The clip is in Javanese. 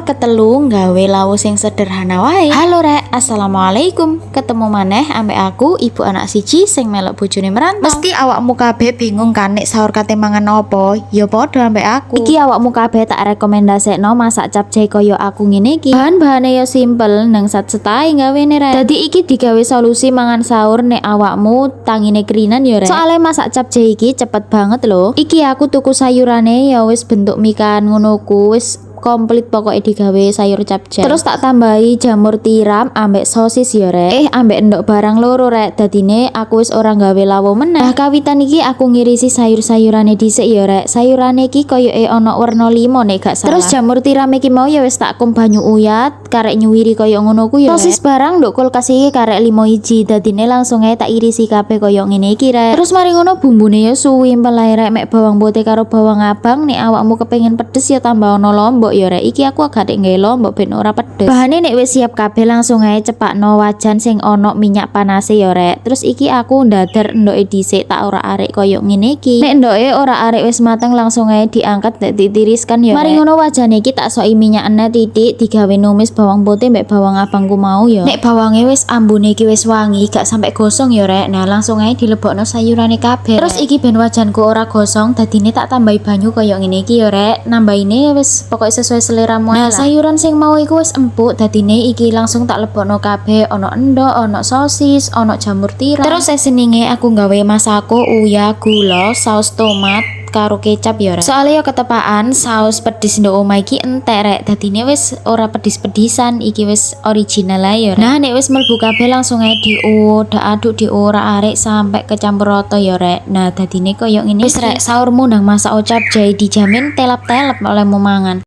ketelu gawe lawuh sing sederhana wae. Halo rek, assalamualaikum. Ketemu maneh ambek aku, ibu anak siji sing melok bojone merantau. Mesti awakmu kabeh bingung kan nek sahur kate mangan opo? Ya padha ambek aku. Iki awakmu kabeh tak rekomendasekno masak capcay koyo aku ngene iki. Bahan-bahane ya simpel nang sat setai gawene rek. Dadi iki digawe solusi mangan sahur nek awakmu tangine kerinan ya rek. Soale masak capcay iki cepet banget lho. Iki aku tuku sayurane ya wis bentuk mikan ngono ku wis komplit pokoknya digawe sayur capcay. Terus tak tambahi jamur tiram ambek sosis ya rek. Ambek endok barang loro rek. Dadine aku wis ora gawe lawuh meneh. Nah kawitan iki aku ngirisi sayur-sayurane dhisik ya rek. Sayurane iki koyoke ana werna limo nek gak salah. Terus jamur tiram iki mau ya wis tak kum banyu uyat karek nyuwiri koyo ngono ku ya rek. Sosis barang nduk kulkas iki karek 5 iji. Dadine langsung ae tak irisi kabeh koyo ngene iki rek. Terus mari ngono bumbune ya suwi empel rek mek bawang putih karo bawang abang. Nek awakmu kepengin pedes ya tambah ono lombok ya rek. Iki aku agak nggawe lombok ben ora pedes. Bahane nek wis siap kabeh langsung ae cepakno wajan sing ono minyak panase ya rek. Terus iki aku ndadar endoke dhisik tak ora arek koyo ngene iki. Nek endoke ora arek wis mateng langsung ae diangkat nek ditiriskan ya. Mari ngono wajane iki tak soki minyak enek titik digawe numis bawang putih mbek bawang abangku mau ya. Nek bawange wis ambune iki wis wangi gak sampai gosong ya rek. Nah langsung ae dilebokno sayurane kabeh. Terus iki ben wajanku ora gosong dadine tak tambahi banyu koyo ngene iki ya rek. Nambahine wis pokoke sesuai seleramu. Nah sayuran sing mau iku wis empuk dadine iki langsung tak lebokno kabeh. Ono endok, ono sosis, ono jamur tiram. Terus seasoninge aku gawe masako, uya, gula, saus tomat karo kecap ya rek. Soalnya ya ketepaan saus pedis ndok omah iki entek rek. Dadine wis ora pedis-pedisan, iki wis original ae ya rek. Nah nek wis mlebu kabeh langsung ae diaduk diorak-arik sampai kecampur rata ya rek. Nah dadine koyo ngene wis rek sahurmu nang masak capcay dijamin telap-telap oleh mau mangan.